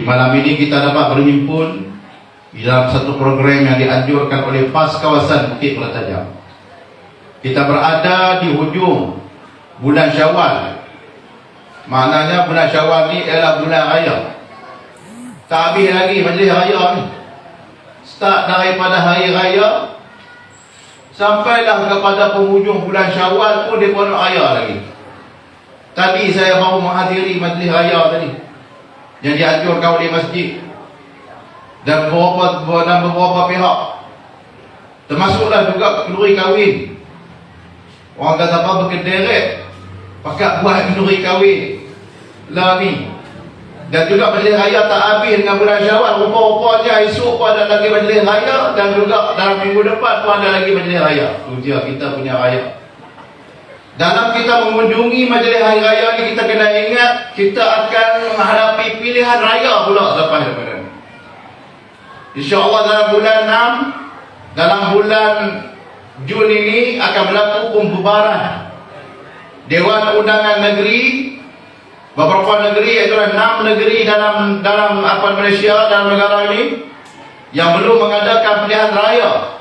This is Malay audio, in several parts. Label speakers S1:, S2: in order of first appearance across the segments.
S1: Malam ini kita dapat berhimpun di dalam satu program yang dianjurkan oleh PAS kawasan Bukit Pelatajam. Kita berada di hujung bulan Syawal. Maknanya bulan Syawal ni adalah bulan raya. Tak habis lagi majlis raya ni. Start daripada hari raya sampailah kepada penghujung bulan Syawal pun dia pun raya lagi. Tadi saya baru menghadiri majlis raya tadi yang dianjurkan oleh masjid dan beberapa pihak, termasuklah juga kenduri kahwin. Orang kata apa, berkederet pakat buat kenduri kahwin lah ni. Dan juga majlis raya tak habis dengan bulan Syawal. Rupa-rupanya esok pun ada lagi majlis raya, dan juga dalam minggu depan pun ada lagi majlis raya. Itu dia kita punya raya. Dalam kita mengunjungi majlis hari raya ni, kita kena ingat kita akan menghadapi pilihan raya pula lepas daripada ni. InsyaAllah dalam bulan 6, dalam bulan Jun ini akan berlaku pembubaran Dewan Undangan Negeri. Beberapa negeri, iaitu 6 negeri dalam Malaysia, dalam negara ini yang belum mengadakan pilihan raya.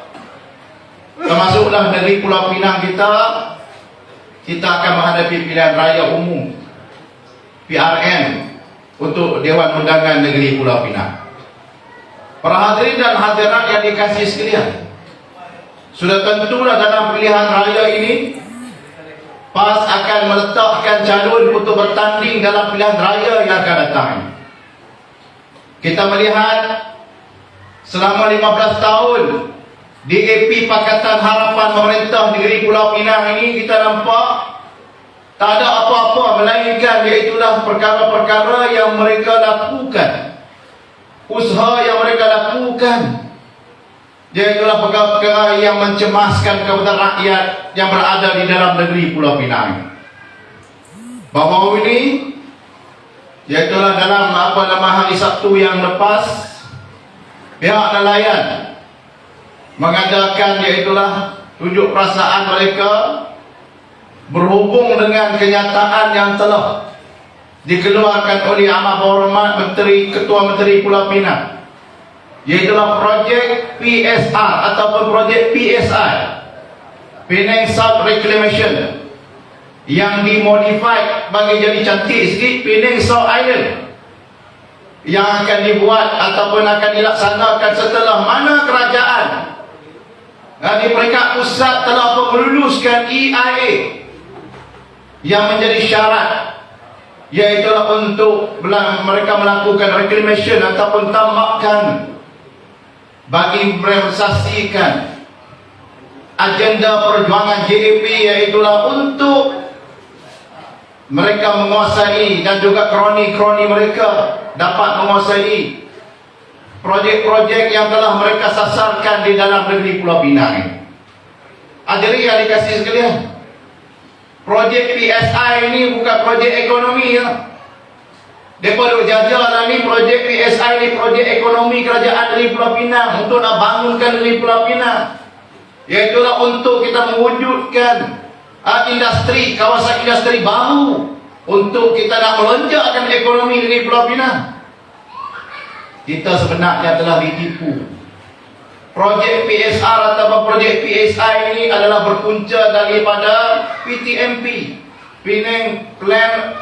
S1: Termasuklah negeri Pulau Pinang kita akan menghadapi pilihan raya umum PRN untuk Dewan Undangan Negeri Pulau Pinang. Para hadirin dan hadirat yang dikasihi sekalian, sudah tentulah dalam pilihan raya ini PAS akan meletakkan calon untuk bertanding dalam pilihan raya yang akan datang. Kita melihat selama 15 tahun DAP Pakatan Harapan Pemerintah Negeri Pulau Pinang ini, kita nampak tak ada apa-apa melainkan iaitulah perkara-perkara yang mereka lakukan, usaha yang mereka lakukan, iaitulah perkara-perkara yang mencemaskan kepada rakyat yang berada di dalam negeri Pulau Pinang. Bahawa ini iaitulah dalam hari Sabtu yang lepas, pihak nelayan mengadakan iaitulah tunjuk perasaan mereka berhubung dengan kenyataan yang telah dikeluarkan oleh Amat Berhormat Ketua Menteri Pulau Pinang, iaitulah projek PSR ataupun projek PSI, Penang South Reclamation, yang dimodified bagi jadi cantik sikit, Penang South Island, yang akan dibuat ataupun akan dilaksanakan setelah mana kerajaan di peringkat pusat telah meluluskan EIA yang menjadi syarat, iaitulah untuk mereka melakukan reclamation ataupun tambakan bagi merealisasikan agenda perjuangan JAP, iaitulah untuk mereka menguasai dan juga kroni-kroni mereka dapat menguasai projek-projek yang telah mereka sasarkan di dalam negeri Pulau Pinang. Hadirin yang dikasihi sekalian, projek PSI ini bukan projek ekonomi ya. Mereka jajalah ni projek PSI ni projek ekonomi kerajaan negeri Pulau Pinang untuk nak bangunkan negeri Pulau Pinang. Iaitulah untuk kita mewujudkan industri, kawasan industri baru untuk kita nak melonjakkan ekonomi negeri Pulau Pinang. Kita sebenarnya telah ditipu. Projek PSR atau projek PSI ini adalah berpunca daripada PTMP, Penang Plan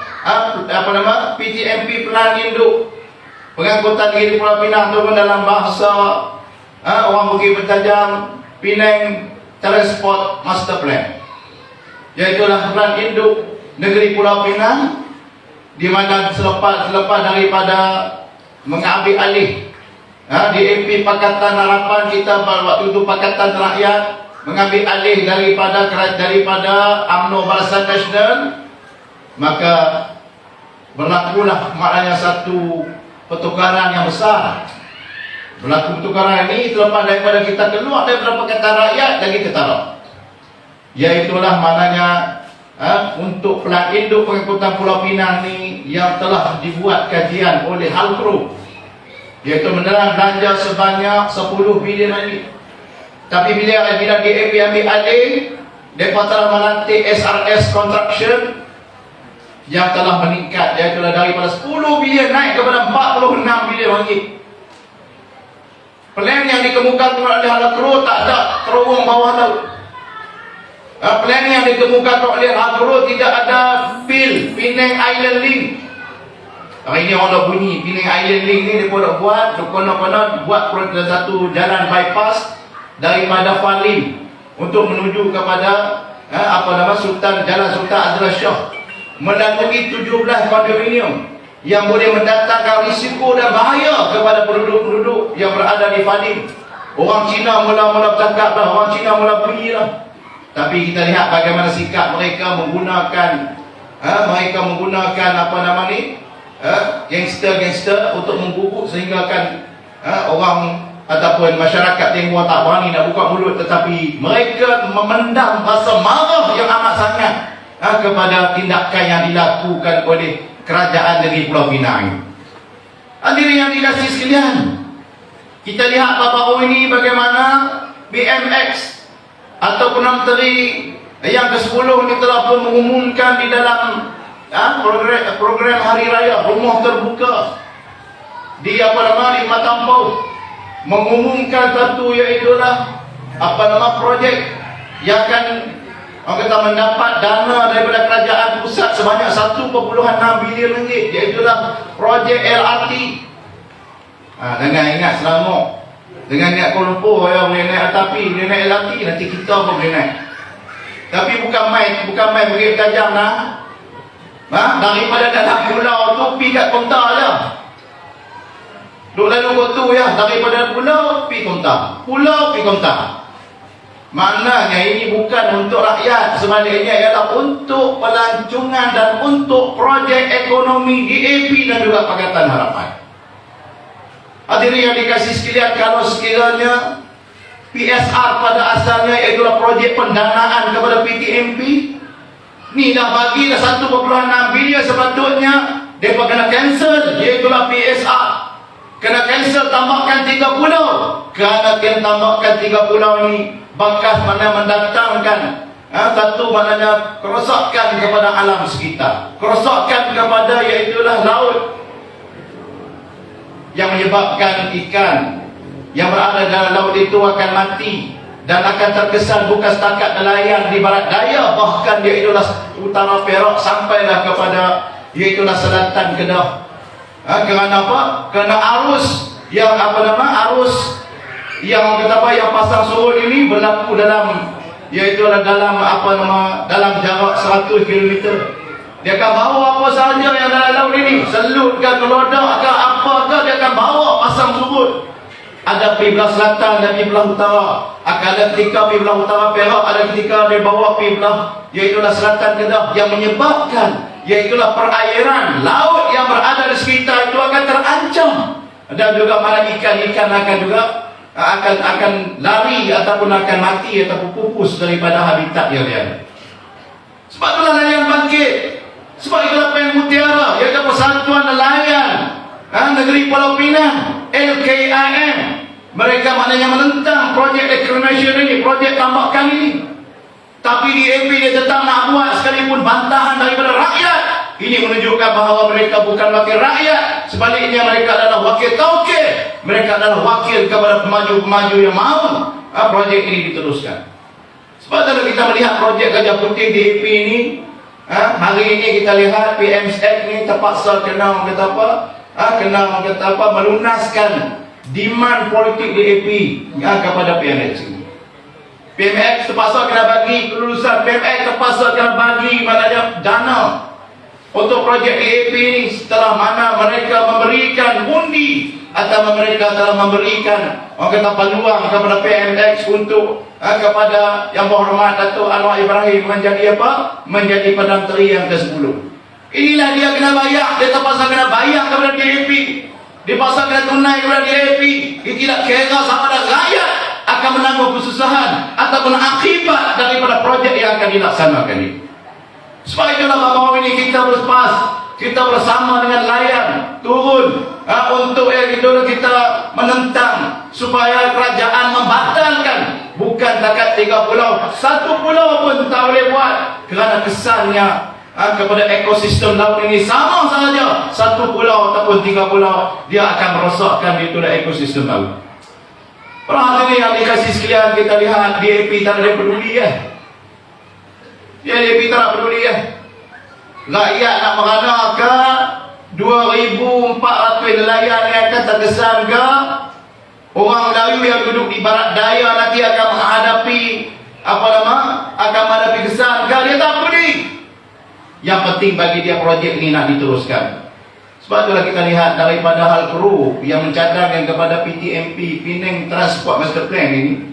S1: PTMP Plan Induk Pengangkutan Negeri Pulau Pinang, ataupun dalam bahasa orang Bukit Pelatajam, Penang Transport Master Plan. Iaitulah plan induk Negeri Pulau Pinang, di mana selepas daripada mengambil alih DAP Pakatan Harapan kita waktu itu Pakatan Rakyat mengambil alih daripada UMNO Barisan Nasional, maka berlakulah maknanya satu pertukaran yang besar. Berlaku pertukaran ini terlepas daripada kita keluar daripada Pakatan Rakyat dan kita taruh, iaitulah maknanya untuk plan induk pengangkutan Pulau Pinang ni yang telah dibuat kajian oleh Halpro, iaitu menelan belanja sebanyak 10 bilion lagi. Tapi bila DAP ambil alih, mereka telah melantik SRS Construction yang telah meningkat, iaitu daripada 10 bilion naik kepada 46 bilion lagi. Plan yang dikemukakan oleh Al-Qur'an tak ada terowong bawah laut. Plan yang dikemukakan oleh Al-Qur'an tidak ada Penang Island Link. Hari ini orang dah bunyi Penang Island Link ni dia nak buat, konon-konon buat satu jalan bypass daripada Falim untuk menuju kepada Jalan Sultan Abdul Shah, melalui 17 kondominium yang boleh mendatangkan risiko dan bahaya kepada penduduk-penduduk yang berada di Falim. Orang Cina mula-mula bercakap dah, orang Cina mula bunyi dah. Tapi kita lihat bagaimana sikap mereka menggunakan gangster-gangster untuk mengguguk, sehingga kan orang ataupun masyarakat Tengah tak berani nak buka mulut, tetapi mereka memendam rasa marah yang amat sangat kepada tindakan yang dilakukan oleh kerajaan negeri Pulau Pinang. Hadirin yang dikasihi sekalian, kita lihat baru ini bagaimana BMX ataupun Menteri yang ke-10 ini telah pun mengumumkan di dalam program Hari Raya Rumah Terbuka di Matampau, mengumumkan satu iaitulah projek yang akan mendapat dana daripada kerajaan pusat sebanyak 1.6 bilion ringgit, iaitulah projek LRT. Dengan ingat Selangor, dengan ingat Kuala Lumpur yang boleh naik atapi, boleh naik LRT, nanti kita pun boleh naik. Tapi bukan main bagi tajam daripada dalam pulau tu pergi kat Konta je. Duk lalu kotu ya, daripada pulau pergi Konta, pulau pergi Konta. Maknanya ini bukan untuk rakyat, sebaliknya ialah untuk pelancongan dan untuk projek ekonomi DAP dan juga Pakatan Harapan. Hadirin yang dikasihi sekalian, kalau sekiranya PSR pada asalnya ialah projek pendanaan kepada PTMP, ni dah bagi dah 1.6 bilion, sepatutnya mereka kena cancel, ialah PSR. Kena cancel, tambahkan 3 pulau. Kerana kena tambahkan 3 pulau ni bakas mana mendatangkan maknanya kerosakan kepada alam sekitar, kerosakan kepada iaitulah laut, yang menyebabkan ikan yang berada dalam laut itu akan mati dan akan terkesan bukan setakat nelayan di barat daya, bahkan iaitulah utara Perak sampailah kepada iaitulah selatan Kedah. Kerana apa? Kerana arus yang yang pasang surut ini berlaku dalam dalam jarak 100 km. Dia akan bawa apa sahaja yang dalam laut ini, selut ke kelodak ke apa ke, dia akan bawa pasang surut. Ada pergi belah selatan dan pergi belah utara. Akan ada ketika pergi belah utara Perak, ada ketika dia bawa pergi belah iaitulah selatan Kedah, yang menyebabkan iaitulah perairan laut yang berada di sekitar itu akan terancam, dan juga mana ikan-ikan akan juga akan lari ataupun akan mati ataupun pupus daripada habitat yang dia ada. Sebab itulah nelayan bangkit, sebab itulah Pen Mutiara, iaitu Persatuan Nelayan Negeri Pulau Pinang, LKIM, mereka maknanya menentang projek reclamation ini, projek tambahkan ini. Tapi DAP dia tetap nak buat sekalipun bantahan daripada rakyat. Ini menunjukkan bahawa mereka bukan wakil rakyat, sebaliknya mereka adalah wakil tauke. Mereka adalah wakil kepada pemaju-pemaju yang mahu projek ini diteruskan. Sebab kalau kita melihat projek Gajah Putih DAP ini, hari ini kita lihat PMSX ni terpaksa kena melunaskan demand politik DAP kepada PNX ini. PMX terpaksa kena bagi kelulusan, PMX terpaksa kena bagi maknanya dana untuk projek DAP ini, setelah mana mereka memberikan undi atau mereka telah memberikan peluang kepada PMX untuk kepada Yang Berhormat Datuk Anwar Ibrahim menjadi menjadi Perdana Menteri yang ke-10. Inilah dia kena bayar, dia terpaksa kena bayar kepada DAP, dipaksa kena tunai kepada DAP. Dia tidak kira sama ada rakyat akan menanggung kesusahan ataupun akibat daripada projek yang akan dilaksanakan ini. Sebab itulah bahawa ini kita bersama dengan nelayan turun untuk kita menentang supaya kerajaan membatalkan bukan takat 3 pulau, 1 pulau pun tak boleh buat, kerana kesannya kepada ekosistem laut ini sama saja. Satu pulau ataupun 3 pulau, dia akan merosakkan itulah ekosistem laut. Para hadirin yang dikasih sekalian, kita lihat DAP tak ada peduli DAP tak peduli Rakyat nak merana ke 2,400 nelayan yang akan terkesan ke? Orang Melayu yang duduk di barat daya nanti akan menghadapi akan menghadapi kesan ke? Dia tak peduli. Yang penting bagi dia projek ini nak diteruskan. Sebab itulah kita lihat daripada hal kru yang mencadangkan kepada PTMP, Penang Transport Master Plan ini,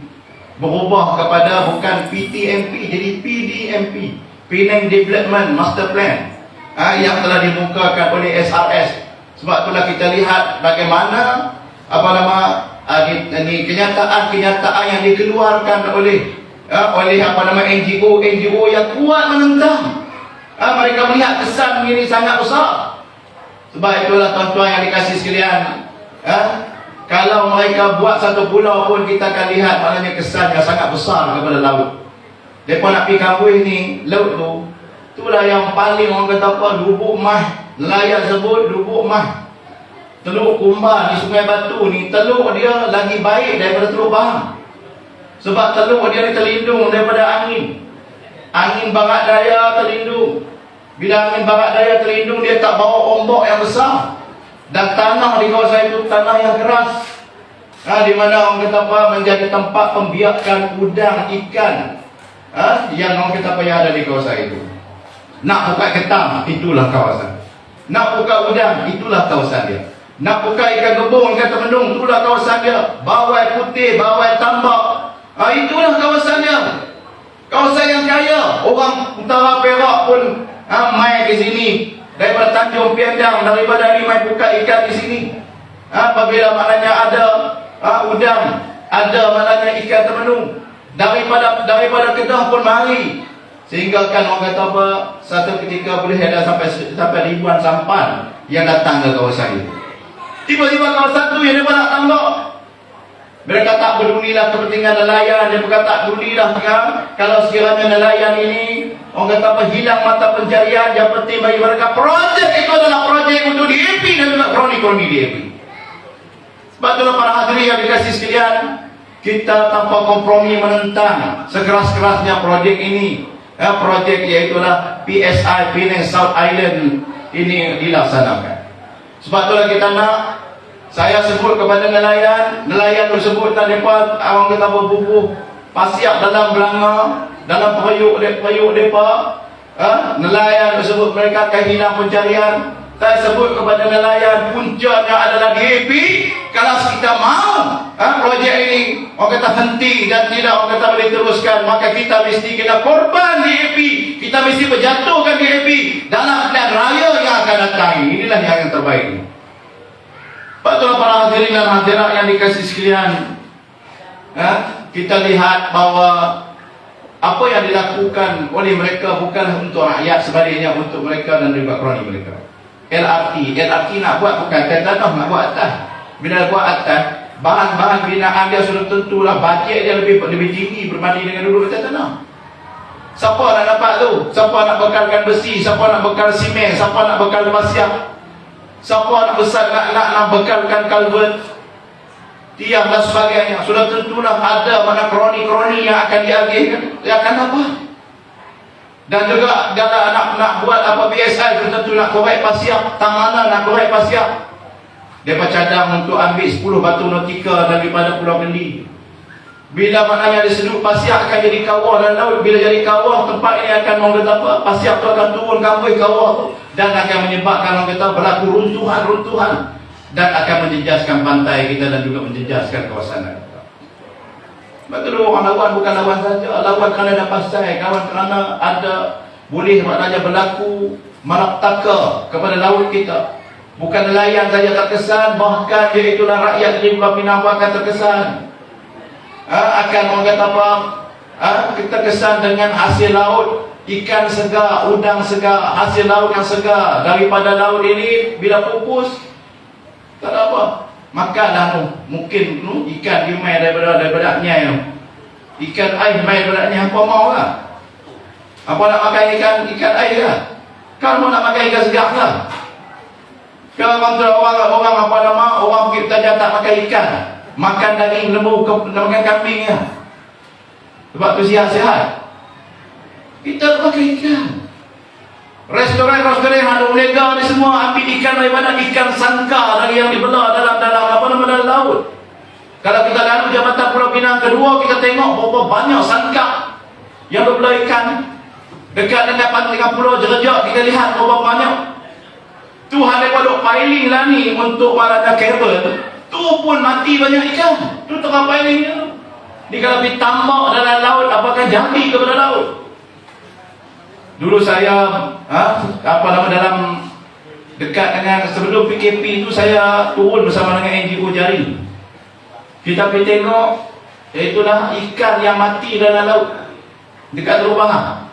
S1: berubah kepada bukan PTMP jadi PDMP, Penang Development Master Plan, yang telah dimukakan oleh SRS. Sebab itulah kita lihat bagaimana kenyataan yang dikeluarkan oleh NGO yang kuat menentang. Mereka melihat kesan ini sangat besar. Sebab itulah tuan-tuan yang dikasih sekalian, kalau mereka buat satu pulau pun kita akan lihat maknanya kesan yang sangat besar kepada laut. Mereka nak pergi kambui ni, laut tu, itulah yang paling orang kata apa, lubuk mah. Nelayan sebut lubuk mah. Teluk Kumbar di Sungai Batu ni, teluk dia lagi baik daripada Teluk Bahang. Sebab teluk dia ni terlindung daripada angin. Angin barat daya terlindung. Bila angin barat daya terlindung, dia tak bawa ombak yang besar. Dan tanah di kawasan itu tanah yang keras, di mana orang kata apa, menjadi tempat pembiakan udang ikan, yang orang kata apa yang ada di kawasan itu. Nak buka ketam, itulah kawasan. Nak buka udang, itulah kawasan dia. Nak buka ikan gebung, ikan temendung, itulah kawasan dia. Bawai putih, bawai tambak, itulah kawasan dia. Kawasan yang kaya. Orang utara Perak pun mai ke sini, daripada Tanjung Piandang, daripada ni mai buka ikan di sini. Apabila maknanya ada udang, ada maknanya ikan temendung, daripada Kedah pun mari. Sehingga kan orang kata apa, satu ketika boleh ada sampai ribuan sampan yang datang ke kawasan itu. Tiba-tiba kawasan tu yang dia nak tambak. Mereka tak pedulilah kepentingan nelayan. Dia berkata tak pedulilah kalau sekiranya nelayan ini orang kata apa, hilang mata pencarian. Yang penting bagi mereka projek itu adalah projek untuk DAP dan juga kroni-kroni DAP. Sebab itulah para hadirin yang dikasih sekalian, kita tanpa kompromi menentang sekeras-kerasnya projek ini. Projek iaitulah PSI, Penang South Island ini dilaksanakan. Sebab itulah kita nak, saya sebut kepada nelayan tersebut tak dapat orang kata berbubuh pasiak dalam belanga, dalam periuk mereka, nelayan tersebut mereka akan hilang pencarian. Saya sebut kepada nelayan, puncanya adalah DAP. Kalau kita mahu projek ini orang kata henti dan tidak orang kata boleh teruskan, maka kita mesti kena korban DAP. Kita mesti berjatuhkan DAP dalam pilihan raya yang akan datang. Inilah yang terbaik. Betul para hadirin dan hadirat yang dikasih sekalian, kita lihat bahawa apa yang dilakukan oleh mereka bukan untuk rakyat, sebaliknya untuk mereka dan juga kroni mereka. LRT nak buat bukan tanah, nak buat atas. Bila buat atas, bahan-bahan binaan dia sudah tentulah bajet dia lebih tinggi berbanding dengan dulu atas tanah. Siapa nak dapat tu? Siapa nak bekalkan besi? Siapa nak bekal simen? Siapa nak bekal pasiak? Siapa nak besar nak bekalkan kalvert, tiang dan sebagainya? Sudah tentulah ada mana kroni-kroni yang akan diagihkan. Dia akan apa? Dan juga kalau nak buat apa PSI, tentu nak korek pasiak. Tanganan nak korek pasiak. Mereka cadang untuk ambil 10 batu nautika daripada Pulau Kendi. Bila maknanya disedut pasiak akan jadi kawah dan laut. Bila jadi kawah, tempat ini akan orang kata apa, pasiak tu akan turun kambui kawah tu, dan akan menyebabkan orang kata berlaku runtuhan dan akan menjejaskan pantai kita dan juga menjejaskan kawasan kita. Betul, orang lawan bukan lawan saja, lawan kerana ada pasal, kawan kerana ada boleh maknanya berlaku malapetaka kepada laut kita. Bukan nelayan saja terkesan, bahkan iaitulah rakyat di Pulau Pinang akan terkesan. Akan orang kata apa, kita kesan dengan hasil laut, ikan segar, udang segar, hasil laut yang segar daripada laut ini. Bila pupus, tak ada apa, makanlah tu. Mungkin ikan dia main daripada nyai tu, ikan air main daripada nyai. Apa mau lah, apa nak makan ikan air lah. Kalau mau nak pakai ikan segar lah. Kalau orang apa nama, orang Bukit Tajam tak makan ikan, makan daging lembu, makan kambing ya. Sebab tu sihat-sihat. Kita tak makan ikan. Restoran-restoran yang ada ulega ni semua ambil ikan daripada ikan sangka dari yang dibelah dalam apa nama dalam laut. Kalau kita lalu Jabatan Pulau Pinang kedua, kita tengok berapa banyak sangka yang berbelah ikan. Dekat dengan Pulau Jerejak kita lihat berapa banyak. Tu hal mereka duk piling lah ni untuk warna kabel. Tu pun mati banyak ikan. Tu tengah piling ni. Ni kalau ditambak dalam laut, apakah jadi kepada laut? Dulu saya dalam dekat dengan sebelum PKP itu saya turun bersama dengan NGO Jari. Kita pergi tengok, itulah ikan yang mati dalam laut dekat Teluk Bahar.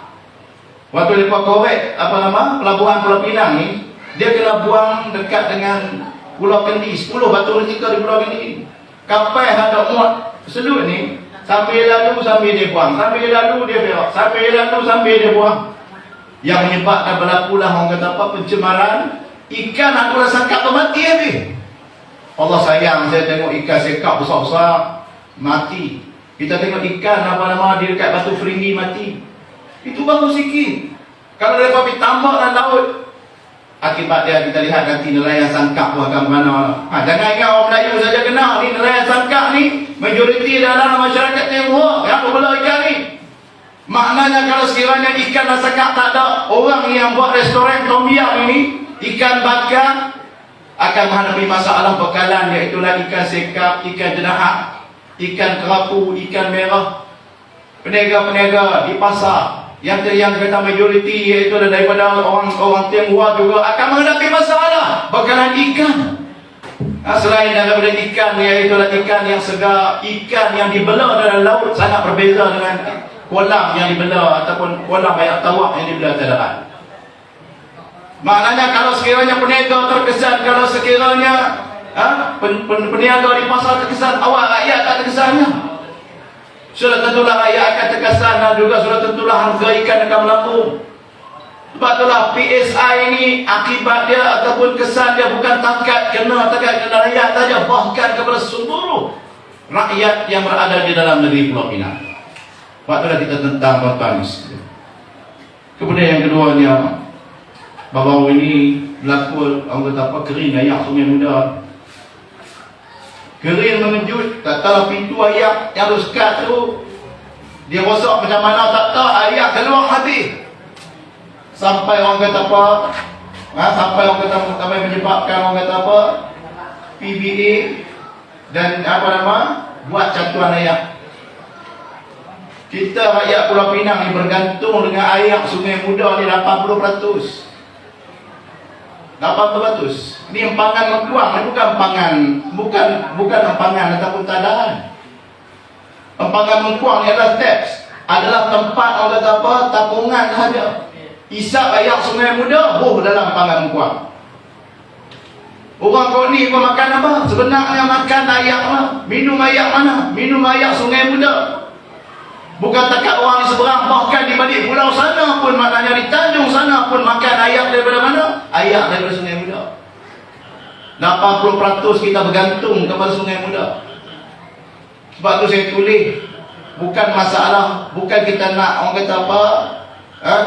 S1: Waktu lepas korek pelabuhan Pulau Pinang ni, dia kena buang dekat dengan Pulau Kendi, 10 batu retika di Pulau Kendi. Kapal hendak muat selut ni, sambil lalu sambil dia buang, sambil lalu dia berak, sambil lalu sambil dia buang. Yang menyebabkan berlakulah orang kata apa, pencemaran ikan. Aku rasa sangkap tu mati habis. Allah sayang, saya tengok ikan sekap besar-besar mati. Kita tengok ikan di dekat Batu Feringgi mati. Itu baru sikit. Kalau mereka pergi tambak dalam laut, akibat dia kita lihat nanti nelayan sangkap tu akan mana. Jangan ingat orang Melayu saja kena ni. Nelayan sangkap ni majoriti dalam masyarakat Tionghoa yang berbelah ikan ni. Maknanya kalau sekiranya ikan dan sangkap tak ada, orang yang buat restoran Tom Yam ini, ikan bakar akan menghadapi masalah bekalan, iaitulah ikan sekap, ikan jenahat, ikan kerapu, ikan merah. Peniaga-peniaga di pasar yang kata majoriti iaitu daripada orang Tionghoa juga akan menghadapi masalah bekalan ikan. Selain daripada ikan, iaitulah ikan yang segar, ikan yang dibelah dalam laut sangat berbeza dengan kolam yang dibelah ataupun kolam air tawak yang dibelah darat. Maknanya kalau sekiranya peniaga terkesan, kalau sekiranya peniaga di pasar terkesan, awak rakyat tak terkesannya. Sudah tentulah rakyat akan terkesan dan juga sudah tentulah harga ikan akan melambung. Sebab itulah PSI ini akibat dia ataupun kesan dia bukan takat kena rakyat saja, bahkan kepada seluruh rakyat yang berada di dalam negeri Pulau Pinang. Sebab itulah kita tentang Batanis. Kemudian yang keduanya, baru ini berlaku orang kata apa, kering ayak Sungai Muda. Kering mengejut, tak tahu pintu ayak yang ada sekat tu dia rosak macam mana tak tahu, ayak keluar habis. Sampai orang kata apa, sampai orang kata sampai menyebabkan orang kata apa, PBA dan buat catuan ayak. Kita rakyat Pulau Pinang ni bergantung dengan air Sungai Muda ni 80%. 80%. Ni empangan mengkuang, ni bukan empangan ataupun tadaan. Empangan mengkuang ni adalah steps, adalah tempat orang kata apa, tapungan sahaja. Isap air Sungai Muda, dalam empangan mengkuang. Orang kau ni kau makan apa? Sebenarnya makan air mana? Minum air mana? Minum air Sungai Muda. Bukan takat orang di seberang, bahkan di balik pulau sana pun, maknanya di Tanjung sana pun makan air daripada mana? Air daripada Sungai Muda. 80% kita bergantung kepada Sungai Muda. Sebab tu saya tulis, bukan masalah, bukan kita nak orang kata apa,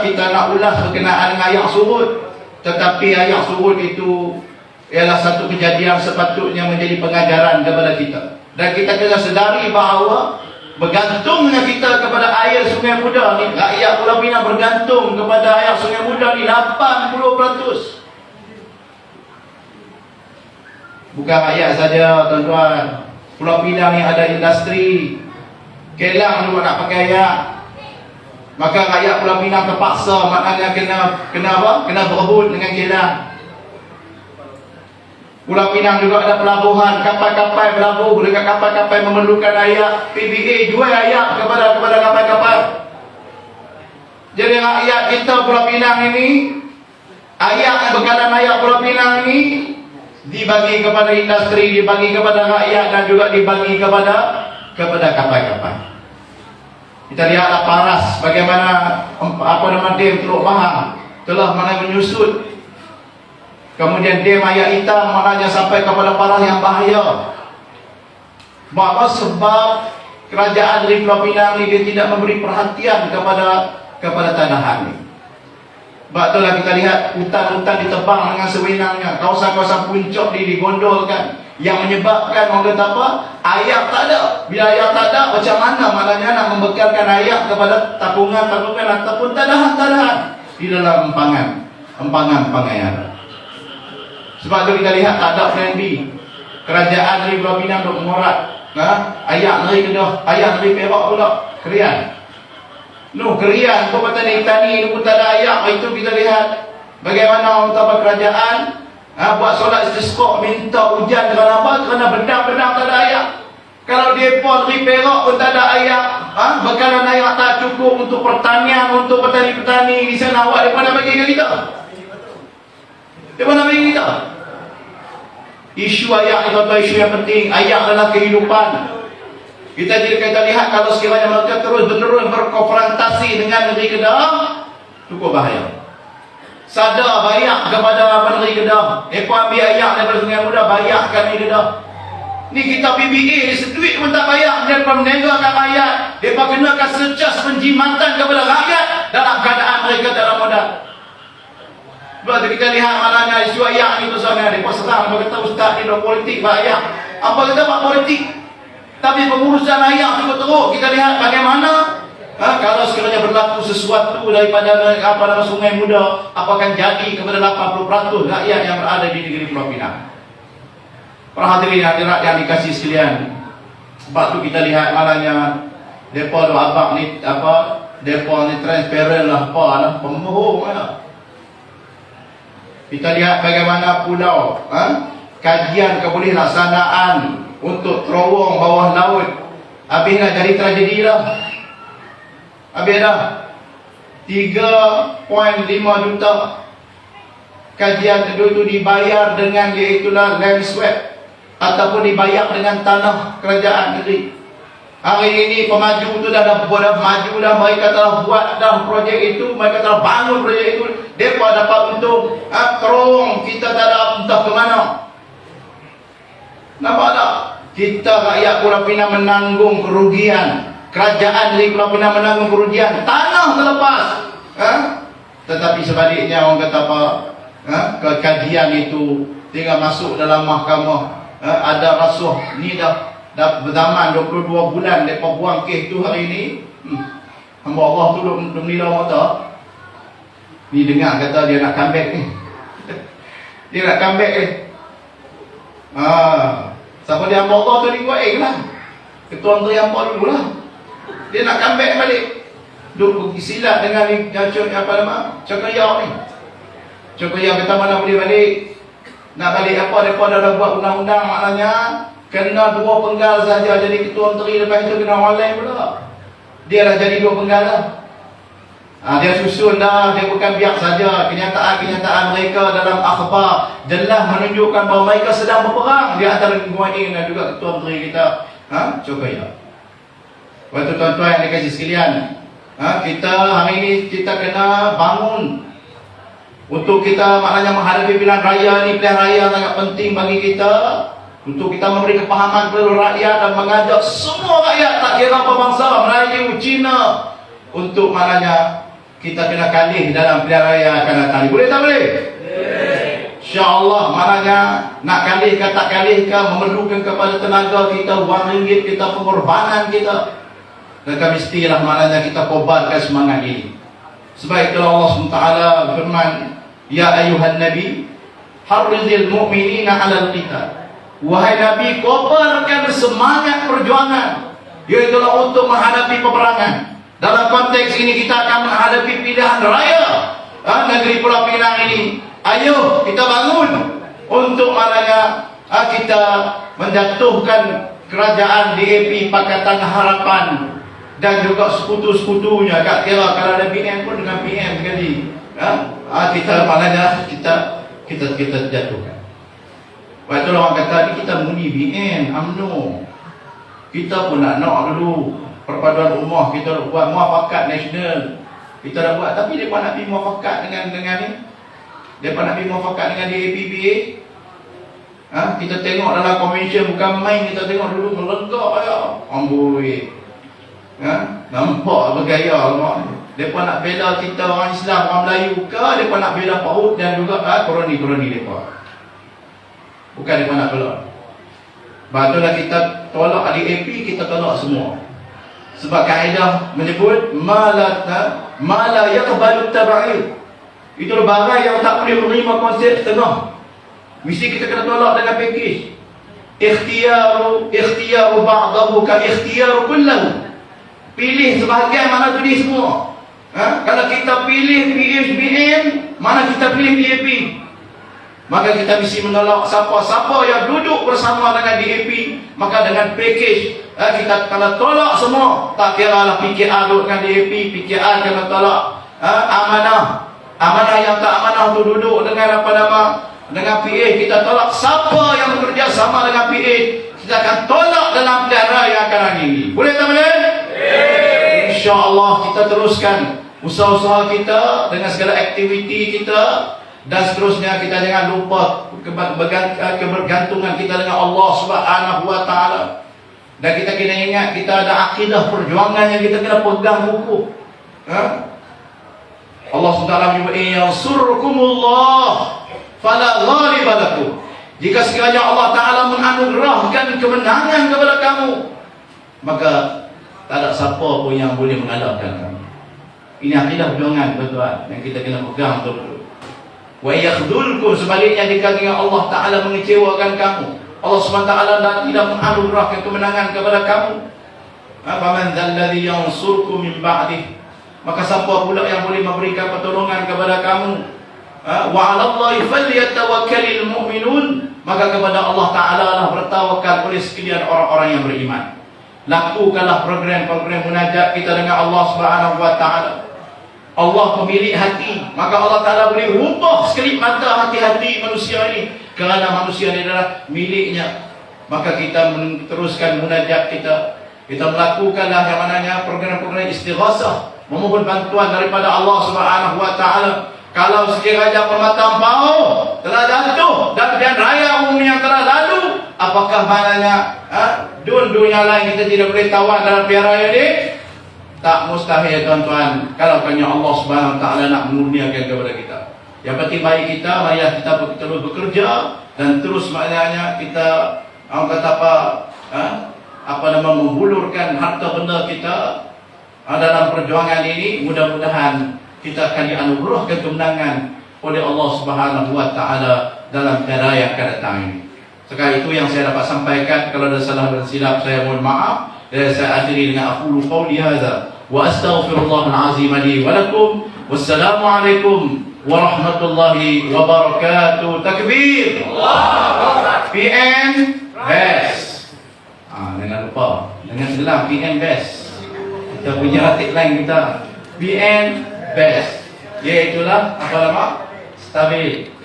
S1: kita nak ulas berkenaan dengan air surut, tetapi air surut itu ialah satu kejadian sepatutnya menjadi pengajaran kepada kita. Dan kita kena sedari bahawa bergantungnya kita kepada air Sungai Muda ni, rakyat Pulau Pinang bergantung kepada air Sungai Muda ni 80%. Bukan rakyat saja tuan-tuan. Pulau Pinang ni ada industri. Kelang juga nak pakai air. Maka rakyat Pulau Pinang terpaksa, maknanya kena berebut dengan kelang. Pulau Pinang juga ada pelabuhan, kapal-kapal berlabuh dengan kapal-kapal memerlukan air. PBA jual air kepada kapal-kapal. Jadi rakyat kita Pulau Pinang ini, bekalan air Pulau Pinang ini dibagi kepada industri, dibagi kepada rakyat dan juga dibagi kepada kapal-kapal. Kita lihatlah paras bagaimana dam Teluk Bahar. telah mana menyusut. Kemudian dia mayat hitam maknanya sampai kepada parah yang bahaya. Maka sebab kerajaan dari Pulau Pinang ni dia tidak memberi perhatian kepada tanahan ni. Sebab itulah kita lihat hutan-hutan ditebang dengan sewenangnya, kawasan-kawasan puncak digondolkan, yang menyebabkan orang kata apa? Air tak ada. Bila air tak ada, macam mana maknanya nak membekalkan air kepada tapungan-tapungan ataupun tanahan-tanahan di dalam empangan-empangan. Sebab tu kita lihat tak ada plan B. Kerajaan dari Pulau Pinang duk mengorat, ayak dari Kedah, ayak dari Perak pula, Kerian. Kerian kau petani-petani pun tak ada ayak. Itu kita lihat bagaimana orang kerajaan buat solat istisqa, minta hujan kerana apa? Kerana benar-benar tak ada ayak. Kalau depa dari Perak pun tak ada ayak, bekalan ayak tak cukup untuk pertanian, untuk petani-petani di sana, awak depa nak bagi ke kita? Depa nak bagi kita? Isu ayak itu adalah isu yang penting. Ayak adalah kehidupan. Kita lihat kalau sekiranya mereka terus-menerus berkonfrontasi dengan negeri Kedah, cukup bahaya. Sadar bayak kepada negeri Kedah. Mereka ambil ayak daripada Sungai Muda, bayakkan negeri Kedah. Ni kita PBA, seduit pun tak bayar. Mereka menegakan rakyat. Mereka kenakan secas penjimatan kepada rakyat dalam keadaan mereka dalam modal. Sebab tu kita lihat maknanya isu ayak ni tu sana. Mereka serang, mereka kata ustaz ni dah politik bayak. Apa kata buat politik? Tapi pengurusan ayak juga teruk. Kita lihat bagaimana kalau sekiranya berlaku sesuatu daripada Sungai Muda, apa akan jadi kepada 80% rakyat yang berada di negeri Pulau Pinang. Para hadirin hadirat yang dikasih sekalian, sebab tu kita lihat maknanya depa tu abang ni depa ni transparent lah, pembohong lah. Kita lihat bagaimana pulau kajian kebolehraksanaan untuk terowong bawah laut. Habis nak jadi tragedi dah. Habis dah 3.5 juta kajian itu dibayar dengan iaitulah land swap ataupun dibayar dengan tanah kerajaan negeri. Hari ini pemaju tu dah maju dah, mereka telah buat dah projek itu, mereka telah bangun projek itu, mereka dapat untung. Terowong kita tak ada entah ke mana. Nampak tak? Kita rakyat Pulau Pinang menanggung kerugian, kerajaan dari Pulau Pinang menanggung kerugian, tanah terlepas. Tetapi sebaliknya orang kata apa? Kekajian itu tinggal masuk dalam mahkamah. Ada rasuah ni dah berzaman 22 bulan mereka buang kes tu hari ni. Hamba Allah tu duk menilau mata. Ni dengar kata dia nak comeback ni. Dia nak comeback ni. Siapa dia hamba Allah tu ni buat lah. Ketua Menteri hamba dulu lah. Dia nak comeback balik. Duk silat dengan Cokaya ni. Cokaya kata mana boleh balik. Nak balik apa, mereka dah buat undang-undang maknanya kena 2 penggal saja jadi ketua menteri, lepas itu kena orang lain pula. Dia dah jadi 2 penggal dah. Dia susun dah, dia bukan biar saja. Kenyataan mereka dalam akhbar jelas menunjukkan bahawa mereka sedang berperang di antara Nguyen Eng dan juga ketua menteri kita Cokaya. Waktu tuan-tuan yang dikasih sekalian, kita hari ini kita kena bangun untuk kita maknanya menghadapi pilihan raya ni. Pilihan raya sangat penting bagi kita untuk kita memberi kepahaman kepada rakyat dan mengajak semua rakyat, tak kira apa bangsa, Melayu, Cina, untuk maknanya kita kena kalih dalam pilihan raya akan datang. Boleh tak boleh? InsyaAllah maknanya nak kalih ke tak kalih ke, memerlukan kepada tenaga kita, wang ringgit kita, pengorbanan kita. Dan mestilah maknanya kita kobarkan semangat ini. Sebab itulah Allah SWT firman, Ya ayuhan Nabi, harrizil mu'minina alal qital. Wahai Nabi, kobarkan semangat perjuangan, iaitulah untuk menghadapi peperangan. Dalam konteks ini kita akan menghadapi pilihan raya negeri Pulau Pinang ini. Ayo kita bangun untuk maknanya kita menjatuhkan kerajaan DAP Pakatan Harapan dan juga sekutu-sekutunya. Tak kira kalau ada PM pun dengan PM sekali. Kita maknanya kita jatuhkan. Waktu orang kata ni kita muni BN, UMNO. Kita pun nak dulu perpaduan ummah, kita buat muafakat nasional. Kita dah buat, tapi mereka nak pergi muafakat dengan ni. Mereka nak pergi muafakat dengan DAPBA. Kita tengok dalam konvensyen bukan main, kita tengok dulu melegak ya. Amboi. Nampak bergaya Allah. Mereka nak bela kita orang Islam, orang Melayu ke, mereka nak bela PAUD dan juga koroni-koroni mereka. Bukan mereka nak tolak. Betullah kita tolak DAP, kita tolak semua. Sebab kaedah menyebut mala yaqbalu tab'id. Itu barang yang tak boleh menerima konsep setengah. Mesti kita kena tolak dengan package. Ikhtiyaru ba'dahu ka ikhtiyaru kullahu. Pilih sebahagian, mana pilih semua. Kalau kita pilih PHBM, mana kita pilih DAP. Maka kita mesti menolak siapa-siapa yang duduk bersama dengan DAP. Maka dengan package kita kena tolak semua. Tak kira lah PKR duduk dengan DAP, PKR kena tolak. Amanah yang tak amanah tu duduk dengan dengan PA, kita tolak. Siapa yang bekerja sama dengan PA, kita akan tolak dalam pilihan raya yang akan hari ini. Boleh tak boleh? InsyaAllah kita teruskan usaha-usaha kita dengan segala aktiviti kita. Dan seterusnya kita jangan lupa kebergantungan kita dengan Allah Subhanahu Wa Taala. Dan kita kena ingat kita ada akidah perjuangan yang kita kena pegang buku. Allah SWT menyebut yansurkumullah fala ghaliba lakum. Jika sekiranya Allah Ta'ala menganugerahkan kemenangan kepada kamu, maka tak ada siapa pun yang boleh mengalahkan kamu. Ini akidah perjuangan tuan-tuan yang kita kena pegang betul-betul. Wa yakhdhulkum, sebaliknya jika Allah Ta'ala mengecewakan kamu, Allah SWT tidak menganugerahkan kemenangan kepada kamu, faman dzalladzi yansurkum min ba'dih, maka siapa pula yang boleh memberikan pertolongan kepada kamu? Wa 'alallahi falyatawakkalul mu'minun, maka kepada Allah Ta'ala lah bertawakal oleh sekalian orang-orang yang beriman. Lakukanlah program-program munajat kita dengan Allah Subhanahu Wa Ta'ala. Allah pemilik hati, maka Allah Ta'ala boleh ubah sekelip mata hati-hati manusia ini, kerana manusia ini adalah miliknya. Maka kita meneruskan munajat kita. Kita melakukanlah yang mananya program-program istighasah, memohon bantuan daripada Allah Subhanahu Wa Ta'ala. Kalau sekiranya permata ampau telah jatuh dan pilihan raya umum yang telah lalu, apakah maknanya dunia lain kita tidak boleh tawan dalam pilihan raya ini? Tak mustahil tuan-tuan, kalau kanya Allah Subhanahu Wa Ta'ala nak mengurniakan kepada kita. Yang penting baik kita, marilah kita terus bekerja dan terus maknanya kita menghulurkan harta benda kita dalam perjuangan ini. Mudah-mudahan kita akan dianugerahkan kemenangan oleh Allah Subhanahu Wa Ta'ala dalam era yang akan datang ini. Sekarang itu yang saya dapat sampaikan. Kalau ada salah dan silap, saya mohon maaf. Saya akhiri dengan aqulu qawli hadza wa astaghfirullahal azim li wa lakum. Wassalamualaikum warahmatullahi wabarakatuh. Takbir. Allahu Akbar. PN best. Jangan lupa dengan selam PN best. Kita punya tagline kita PN best. Iaitulah apa nama? Stabil.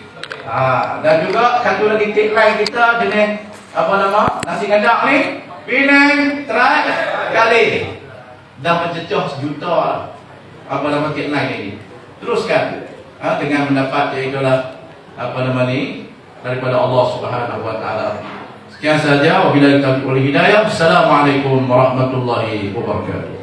S1: Dan juga satu lagi tagline kita dengan apa nama? Nasi gandak ni Penang try kali dah mencecah sejuta apa nama tagline ini. Teruskan dengan mendapat iaitulah apa nama ni daripada Allah Subhanahu Wa Ta'ala. Sekian saja, wabillahi taufiq wal hidayah. Assalamualaikum warahmatullahi wabarakatuh.